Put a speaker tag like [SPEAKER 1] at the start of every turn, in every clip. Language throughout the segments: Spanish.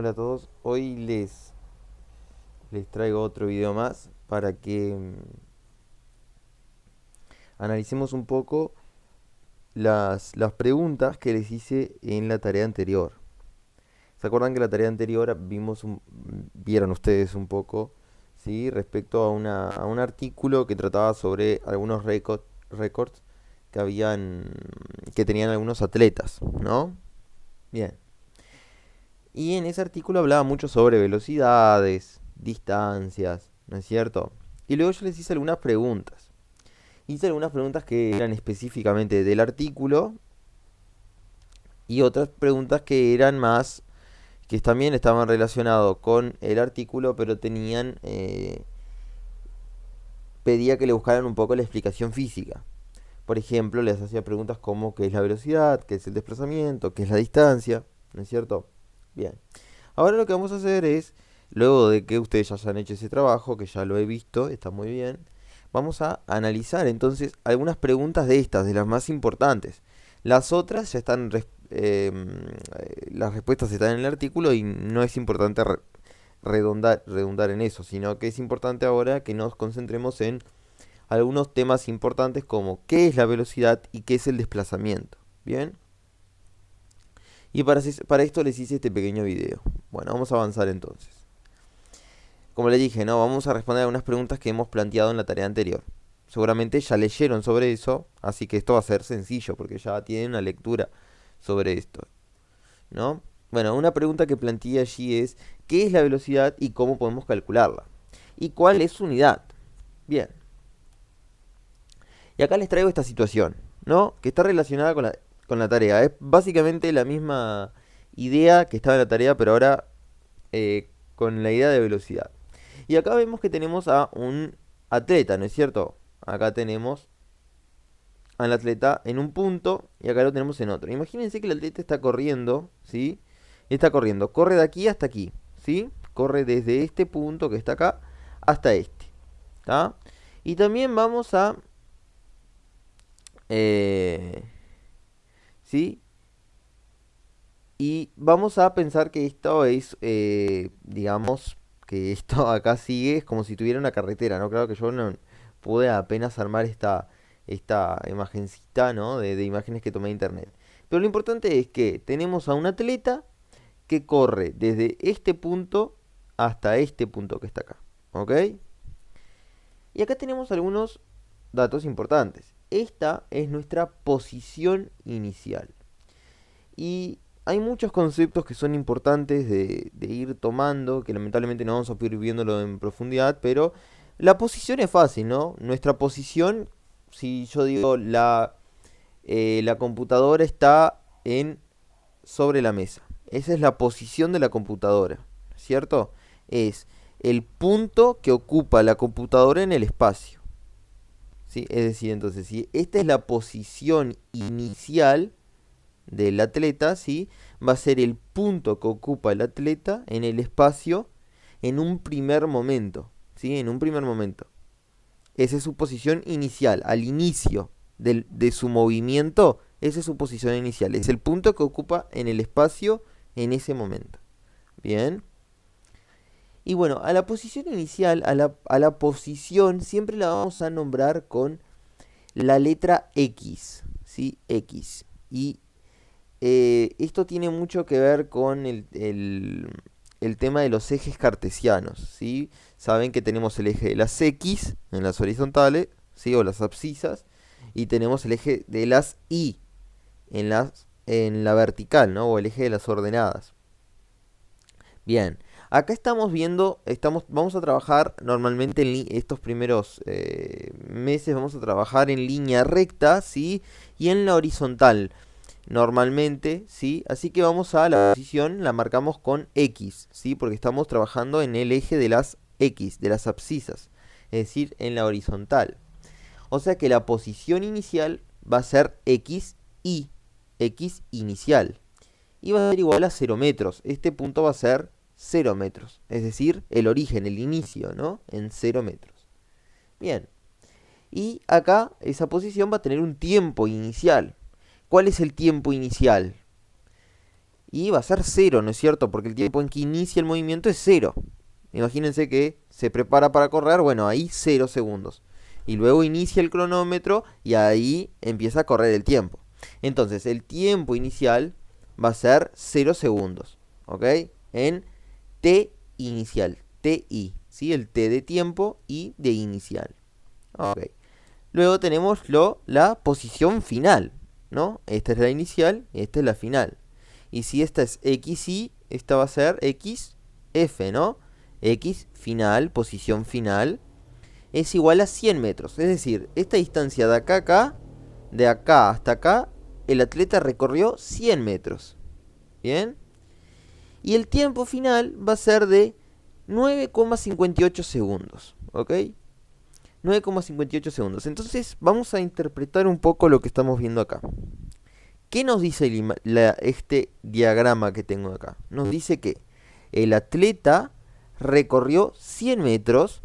[SPEAKER 1] Hola a todos, hoy les traigo otro video más para que analicemos un poco las preguntas que les hice en la tarea anterior. ¿Se acuerdan que la tarea anterior vieron ustedes un poco, ¿sí? Respecto a un artículo que trataba sobre algunos récords que tenían algunos atletas, ¿no? Bien. Y en ese artículo hablaba mucho sobre velocidades, distancias, ¿no es cierto? Y luego yo les hice algunas preguntas. Hice algunas preguntas que eran específicamente del artículo y otras preguntas que eran más, que también estaban relacionados con el artículo, pero pedía que le buscaran un poco la explicación física. Por ejemplo, les hacía preguntas como qué es la velocidad, qué es el desplazamiento, qué es la distancia, ¿no es cierto? Bien. Ahora lo que vamos a hacer es, luego de que ustedes ya hayan hecho ese trabajo, que ya lo he visto, está muy bien, vamos a analizar entonces algunas preguntas de estas, de las más importantes. Las otras ya las respuestas están en el artículo y no es importante redundar en eso, sino que es importante ahora que nos concentremos en algunos temas importantes como qué es la velocidad y qué es el desplazamiento. Bien, y para esto les hice este pequeño video. Bueno, vamos a avanzar entonces. Como les dije, no, vamos a responder algunas preguntas que hemos planteado en la tarea anterior. Seguramente ya leyeron sobre eso, así que esto va a ser sencillo porque ya tienen una lectura sobre esto, ¿no? Bueno, una pregunta que planteé allí es ¿qué es la velocidad y cómo podemos calcularla? ¿Y cuál es su unidad? Bien, y acá les traigo esta situación, ¿no? Que está relacionada con la tarea. Es básicamente la misma idea que estaba en la tarea, pero ahora con la idea de velocidad. Y acá vemos que tenemos a un atleta, ¿no es cierto? Acá tenemos al atleta en un punto y acá lo tenemos en otro. Imagínense que el atleta está corriendo, ¿sí? Está corriendo, corre de aquí hasta aquí, ¿sí? Corre desde este punto que está acá hasta este, ¿está? Y también vamos a, eh, ¿sí? Y vamos a pensar que esto es, digamos, que esto acá sigue, es como si tuviera una carretera, ¿no? Claro que yo no pude apenas armar esta imagencita, ¿no? De imágenes que tomé de internet. Pero lo importante es que tenemos a un atleta que corre desde este punto hasta este punto que está acá, ¿ok? Y acá tenemos algunos datos importantes. Esta es nuestra posición inicial. Y hay muchos conceptos que son importantes de ir tomando, que lamentablemente no vamos a poder ir viéndolo en profundidad, pero la posición es fácil, ¿no? Nuestra posición, si yo digo la computadora está sobre la mesa. Esa es la posición de la computadora, ¿cierto? Es el punto que ocupa la computadora en el espacio, ¿sí? Es decir, entonces, si esta es la posición inicial del atleta, ¿sí? Va a ser el punto que ocupa el atleta en el espacio en un primer momento, ¿sí? En un primer momento. Esa es su posición inicial, al inicio de su movimiento, esa es su posición inicial. Es el punto que ocupa en el espacio en ese momento. Bien. Y bueno, a la posición inicial, a la posición, siempre la vamos a nombrar con la letra X, ¿sí? X. Y esto tiene mucho que ver con el tema de los ejes cartesianos, ¿sí? Saben que tenemos el eje de las X en las horizontales, ¿sí? O las abscisas, y tenemos el eje de las Y en la vertical, ¿no? O el eje de las ordenadas. Bien, acá estamos viendo, vamos a trabajar normalmente estos primeros meses, vamos a trabajar en línea recta, ¿sí? Y en la horizontal normalmente, ¿sí? Así que vamos a la posición, la marcamos con X, ¿sí? Porque estamos trabajando en el eje de las X, de las abscisas, es decir, en la horizontal. O sea que la posición inicial va a ser X inicial, y va a ser igual a 0 metros. Este punto va a ser 0 metros, es decir, el origen, el inicio, ¿no? En 0 metros. Bien, y acá esa posición va a tener un tiempo inicial. ¿Cuál es el tiempo inicial? y va a ser cero, ¿no es cierto? Porque el tiempo en que inicia el movimiento es cero. Imagínense que se prepara para correr, bueno, ahí 0 segundos. Y luego inicia el cronómetro y ahí empieza a correr el tiempo. Entonces, el tiempo inicial va a ser 0 segundos, ¿ok? En t inicial, ti, ¿sí? El t de tiempo y de inicial. Ok. Luego tenemos la posición final, ¿no? Esta es la inicial, esta es la final. Y si esta es xy, esta va a ser xf, ¿no? X final, posición final, es igual a 100 metros. Es decir, esta distancia de acá a acá, de acá hasta acá, el atleta recorrió 100 metros. ¿Bien? Y el tiempo final va a ser de 9,58 segundos. ¿Ok? 9,58 segundos. Entonces vamos a interpretar un poco lo que estamos viendo acá. ¿Qué nos dice este diagrama que tengo acá? Nos dice que el atleta recorrió 100 metros,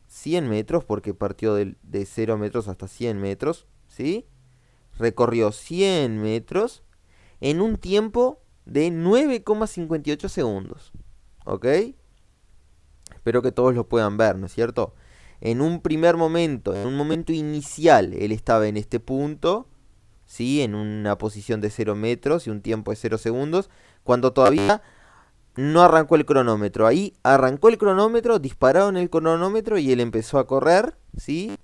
[SPEAKER 1] 100 metros porque partió de 0 metros hasta 100 metros, ¿sí? Recorrió 100 metros en un tiempo de 9,58 segundos, ¿ok? Espero que todos lo puedan ver, ¿no es cierto? En un primer momento, en un momento inicial, él estaba en este punto, ¿sí? En una posición de 0 metros y un tiempo de 0 segundos, cuando todavía no arrancó el cronómetro. Ahí arrancó el cronómetro, dispararon el cronómetro y él empezó a correr, ¿sí?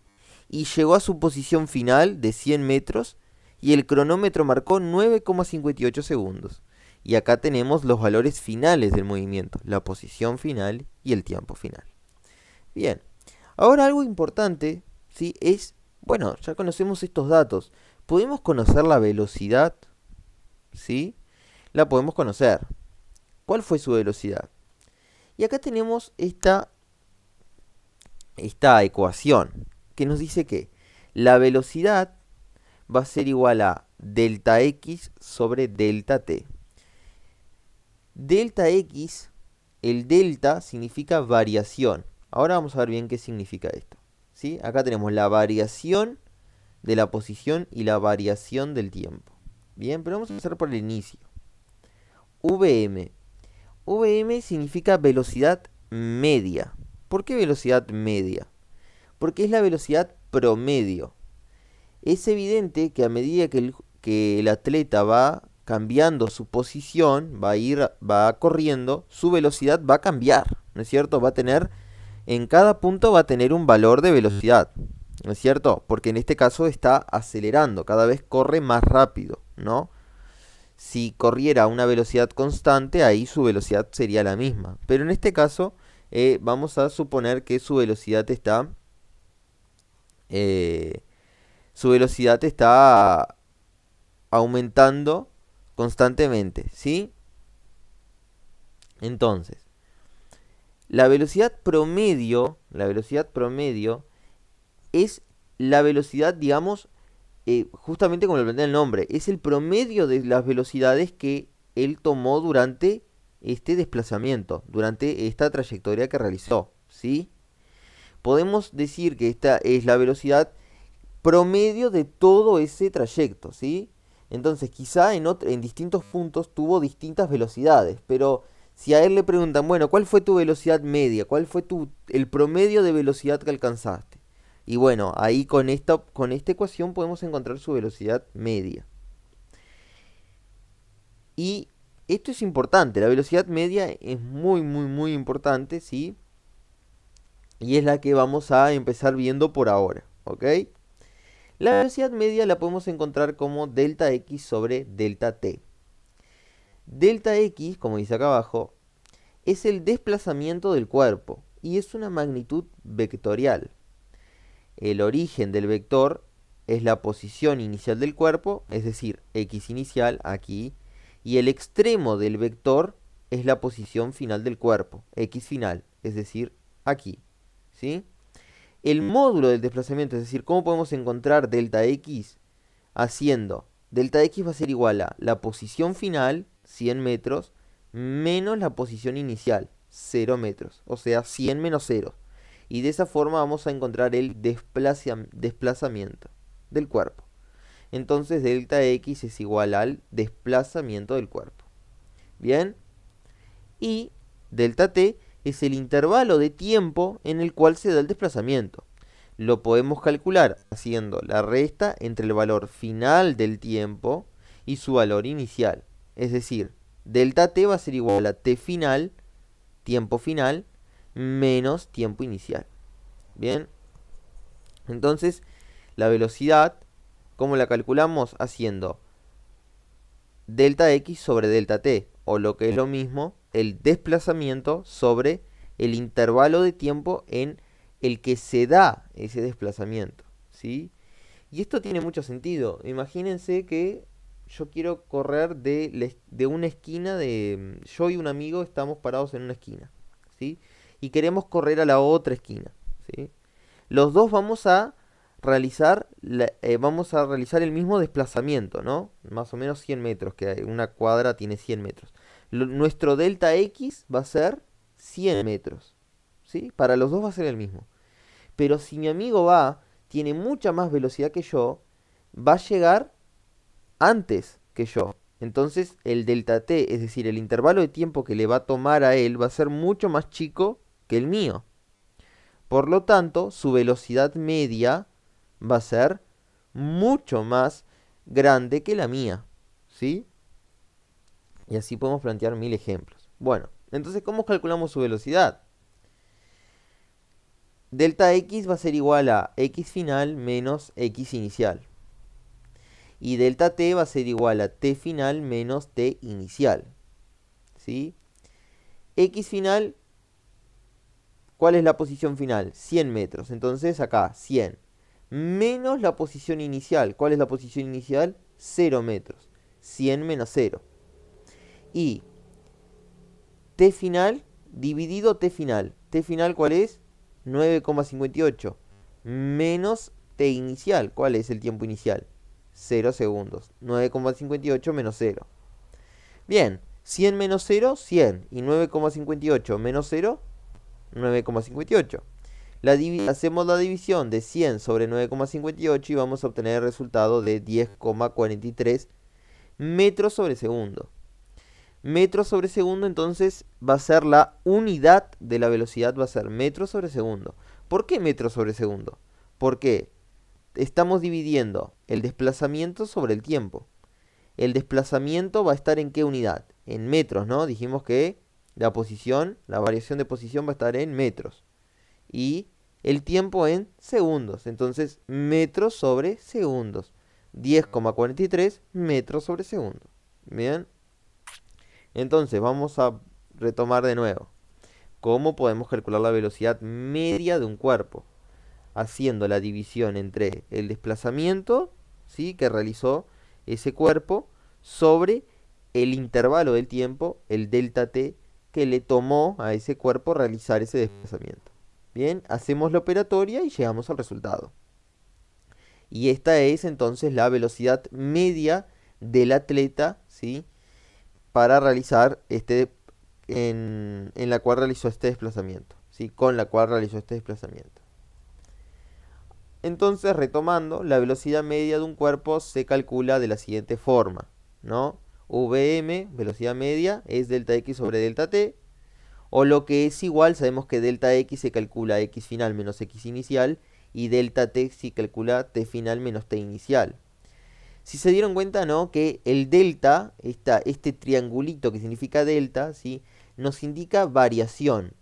[SPEAKER 1] Y llegó a su posición final de 100 metros y el cronómetro marcó 9,58 segundos. Y acá tenemos los valores finales del movimiento, la posición final y el tiempo final. Bien, ahora algo importante, ¿sí? Es, bueno, ya conocemos estos datos. ¿Podemos conocer la velocidad? ¿Sí? La podemos conocer. ¿Cuál fue su velocidad? Y acá tenemos esta ecuación que nos dice que la velocidad va a ser igual a delta x sobre delta t. Delta x, el delta significa variación. Ahora vamos a ver bien qué significa esto, ¿sí? Acá tenemos la variación de la posición y la variación del tiempo. Bien, pero vamos a empezar por el inicio. Vm. Vm significa velocidad media. ¿Por qué velocidad media? Porque es la velocidad promedio. Es evidente que a medida que el atleta va cambiando su posición, va corriendo, su velocidad va a cambiar, ¿no es cierto? En cada punto va a tener un valor de velocidad, ¿no es cierto? Porque en este caso está acelerando, cada vez corre más rápido, ¿no? Si corriera a una velocidad constante, ahí su velocidad sería la misma. Pero en este caso, vamos a suponer que eh, su velocidad está aumentando constantemente, ¿sí? Entonces, la velocidad promedio es la velocidad, digamos, justamente como lo plantea el nombre, es el promedio de las velocidades que él tomó durante este desplazamiento, durante esta trayectoria que realizó, ¿sí? Podemos decir que esta es la velocidad promedio de todo ese trayecto, ¿sí? Entonces, quizá en distintos puntos tuvo distintas velocidades, pero si a él le preguntan, bueno, ¿cuál fue tu velocidad media? ¿Cuál fue el promedio de velocidad que alcanzaste? Y bueno, ahí con esta ecuación podemos encontrar su velocidad media. Y esto es importante, la velocidad media es muy, muy, muy importante, ¿sí? Y es la que vamos a empezar viendo por ahora, ¿ok? La velocidad media la podemos encontrar como delta x sobre delta t. Delta x, como dice acá abajo, es el desplazamiento del cuerpo y es una magnitud vectorial. El origen del vector es la posición inicial del cuerpo, es decir, x inicial aquí, y el extremo del vector es la posición final del cuerpo, x final, es decir, aquí, ¿sí? El módulo del desplazamiento, es decir, cómo podemos encontrar delta x haciendo delta x va a ser igual a la posición final, 100 metros, menos la posición inicial, 0 metros, o sea, 100 menos 0. Y de esa forma vamos a encontrar el desplazamiento del cuerpo. Entonces delta x es igual al desplazamiento del cuerpo. Bien. Y delta t es el intervalo de tiempo en el cual se da el desplazamiento. Lo podemos calcular haciendo la resta entre el valor final del tiempo y su valor inicial. Es decir, delta t va a ser igual a t final, tiempo final, menos tiempo inicial. Bien. Entonces, la velocidad, ¿cómo la calculamos? Haciendo delta x sobre delta t, o lo que es lo mismo, el desplazamiento sobre el intervalo de tiempo en el que se da ese desplazamiento, ¿sí? Y esto tiene mucho sentido. Imagínense que yo quiero correr de una esquina yo y un amigo estamos parados en una esquina, ¿sí? Y queremos correr a la otra esquina, ¿sí? Los dos vamos a realizar el mismo desplazamiento, ¿no? Más o menos 100 metros, que una cuadra tiene 100 metros. Nuestro delta x va a ser 100 metros, ¿sí? Para los dos va a ser el mismo. Pero si mi amigo tiene mucha más velocidad que yo, va a llegar antes que yo. Entonces el delta t, es decir, el intervalo de tiempo que le va a tomar a él, va a ser mucho más chico que el mío. Por lo tanto, su velocidad media va a ser mucho más grande que la mía, ¿sí? Y así podemos plantear 1000 ejemplos. Bueno, entonces, ¿cómo calculamos su velocidad? Delta x va a ser igual a x final menos x inicial. Y delta t va a ser igual a t final menos t inicial, ¿sí? X final, ¿cuál es la posición final? 100 metros. Entonces acá, 100. Menos la posición inicial. ¿Cuál es la posición inicial? 0 metros. 100 menos 0. Y t final dividido t final. T final, ¿cuál es? 9,58. Menos t inicial. ¿Cuál es el tiempo inicial? 0 segundos. 9,58 menos 0. Bien, 100 menos 0, 100. Y 9,58 menos 0, 9,58. Hacemos la división de 100 sobre 9,58 y vamos a obtener el resultado de 10,43 metros sobre segundo. Metros sobre segundo, entonces va a ser la unidad de la velocidad, va a ser metros sobre segundo. ¿Por qué metros sobre segundo? Porque estamos dividiendo el desplazamiento sobre el tiempo. El desplazamiento va a estar en qué unidad? En metros, ¿no? Dijimos que la variación de posición va a estar en metros. Y el tiempo en segundos. Entonces, metros sobre segundos. 10,43 metros sobre segundo. Bien. Entonces, vamos a retomar de nuevo. ¿Cómo podemos calcular la velocidad media de un cuerpo? Haciendo la división entre el desplazamiento, ¿sí?, que realizó ese cuerpo sobre el intervalo del tiempo, el delta t, que le tomó a ese cuerpo realizar ese desplazamiento. Bien, hacemos la operatoria y llegamos al resultado. Y esta es entonces la velocidad media del atleta, ¿sí?, para realizar en la cual realizó este desplazamiento, ¿sí?, con la cual realizó este desplazamiento. Entonces, retomando, la velocidad media de un cuerpo se calcula de la siguiente forma, ¿no? Vm, velocidad media, es delta x sobre delta t, o lo que es igual, sabemos que delta x se calcula x final menos x inicial, y delta t se calcula t final menos t inicial. Si se dieron cuenta, ¿no?, que el delta, este triangulito que significa delta, ¿sí?, nos indica variación.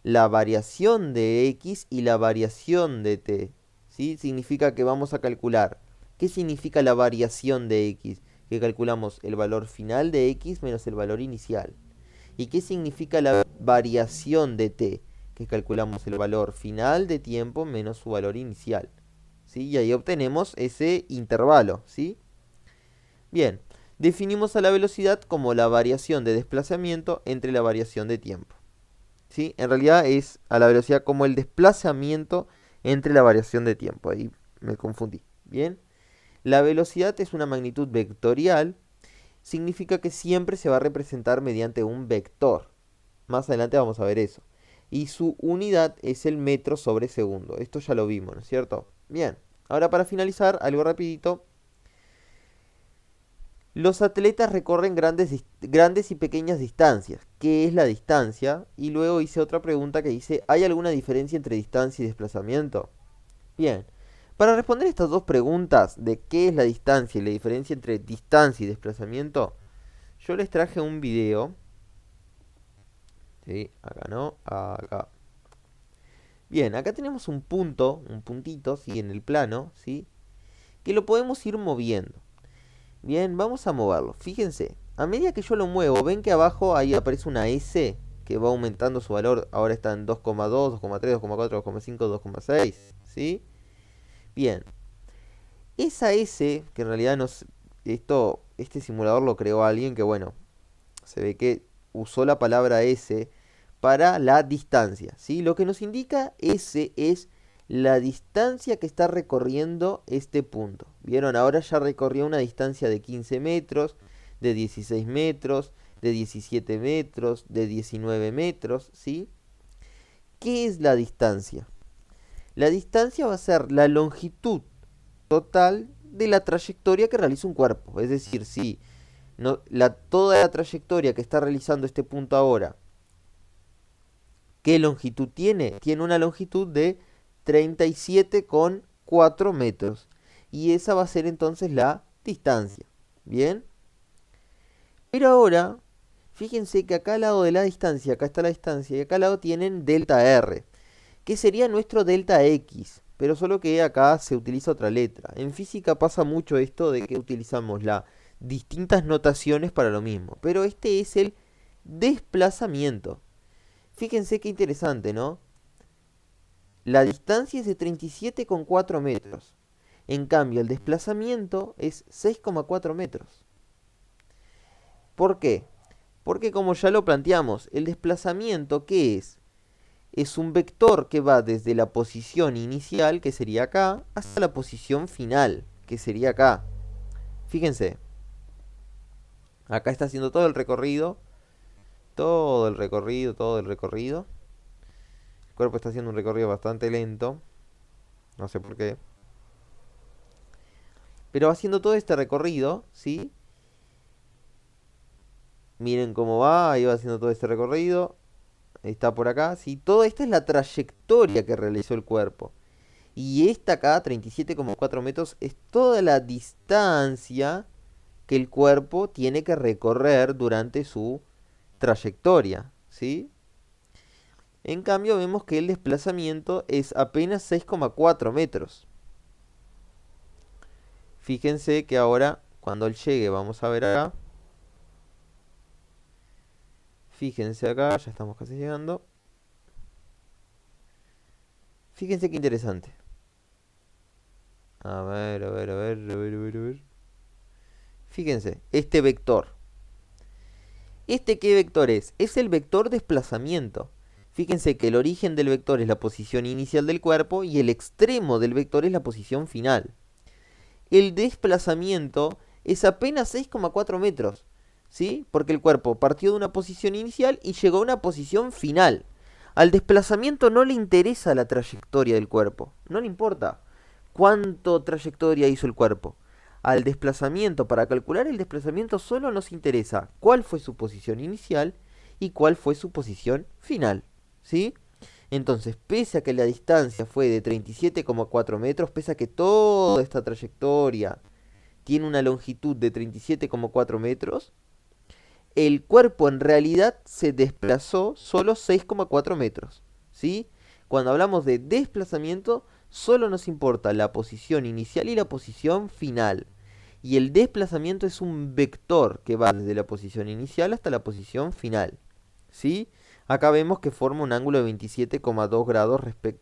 [SPEAKER 1] La variación de x y la variación de t, ¿sí? Significa que vamos a calcular. ¿Qué significa la variación de x? Que calculamos el valor final de x menos el valor inicial. ¿Y qué significa la variación de t? Que calculamos el valor final de tiempo menos su valor inicial, ¿sí? Y ahí obtenemos ese intervalo, ¿sí? Bien, definimos a la velocidad como la variación de desplazamiento entre la variación de tiempo, ¿sí? En realidad es a la velocidad como el desplazamiento entre la variación de tiempo. Ahí me confundí. Bien. La velocidad es una magnitud vectorial. Significa que siempre se va a representar mediante un vector. Más adelante vamos a ver eso. Y su unidad es el metro sobre segundo. Esto ya lo vimos, ¿no es cierto? Bien. Ahora, para finalizar, algo rapidito. Los atletas recorren grandes y pequeñas distancias. ¿Qué es la distancia? Y luego hice otra pregunta que dice, ¿hay alguna diferencia entre distancia y desplazamiento? Bien, para responder estas dos preguntas de qué es la distancia y la diferencia entre distancia y desplazamiento, yo les traje un video. ¿Sí? Acá no, acá. Bien, acá tenemos un punto, un puntito, ¿sí? En el plano, ¿sí? Que lo podemos ir moviendo. Bien, vamos a moverlo. Fíjense, a medida que yo lo muevo, ven que abajo ahí aparece una S que va aumentando su valor. Ahora está en 2,2, 2,3, 2,4, 2,5, 2,6. ¿Sí? Bien, esa S, que en realidad no es- este simulador lo creó alguien que, bueno, se ve que usó la palabra S para la distancia, ¿sí? Lo que nos indica S es la distancia que está recorriendo este punto. ¿Vieron? Ahora ya recorrió una distancia de 15 metros, de 16 metros, de 17 metros, de 19 metros, ¿sí? ¿Qué es la distancia? La distancia va a ser la longitud total de la trayectoria que realiza un cuerpo. Es decir, si no, toda la trayectoria que está realizando este punto ahora, ¿qué longitud tiene? Tiene una longitud de 37,4 metros. Y esa va a ser entonces la distancia. ¿Bien? Pero ahora, fíjense que acá al lado de la distancia, acá está la distancia, y acá al lado tienen delta R, que sería nuestro delta X, pero solo que acá se utiliza otra letra. En física pasa mucho esto de que utilizamos las distintas notaciones para lo mismo, pero este es el desplazamiento. Fíjense qué interesante, ¿no? La distancia es de 37,4 metros. En cambio, el desplazamiento es 6,4 metros. ¿Por qué? Porque como ya lo planteamos, el desplazamiento, ¿qué es? Es un vector que va desde la posición inicial, que sería acá, hasta la posición final, que sería acá. Fíjense, acá está haciendo todo el recorrido, todo el recorrido, todo el recorrido. El cuerpo está haciendo un recorrido bastante lento, no sé por qué. Pero haciendo todo este recorrido, ¿sí? Miren cómo va, ahí va haciendo todo este recorrido. Está por acá, ¿sí? Toda esta es la trayectoria que realizó el cuerpo. Y esta acá, 37,4 metros, es toda la distancia que el cuerpo tiene que recorrer durante su trayectoria, ¿sí? En cambio vemos que el desplazamiento es apenas 6,4 metros. Fíjense que ahora, cuando él llegue, vamos a ver acá. Fíjense acá, ya estamos casi llegando. Fíjense qué interesante. A ver, a ver, a ver, a ver, a ver, a ver. Fíjense, este vector. ¿Este qué vector es? Es el vector desplazamiento. Fíjense que el origen del vector es la posición inicial del cuerpo y el extremo del vector es la posición final. El desplazamiento es apenas 6,4 metros, ¿sí? Porque el cuerpo partió de una posición inicial y llegó a una posición final. Al desplazamiento no le interesa la trayectoria del cuerpo, no le importa cuánto trayectoria hizo el cuerpo. Al desplazamiento, para calcular el desplazamiento solo nos interesa cuál fue su posición inicial y cuál fue su posición final, ¿sí? Entonces, pese a que la distancia fue de 37,4 metros, pese a que toda esta trayectoria tiene una longitud de 37,4 metros, el cuerpo en realidad se desplazó solo 6,4 metros, ¿sí? Cuando hablamos de desplazamiento, solo nos importa la posición inicial y la posición final. Y el desplazamiento es un vector que va desde la posición inicial hasta la posición final, ¿sí? Acá vemos que forma un ángulo de 27,2 grados respecto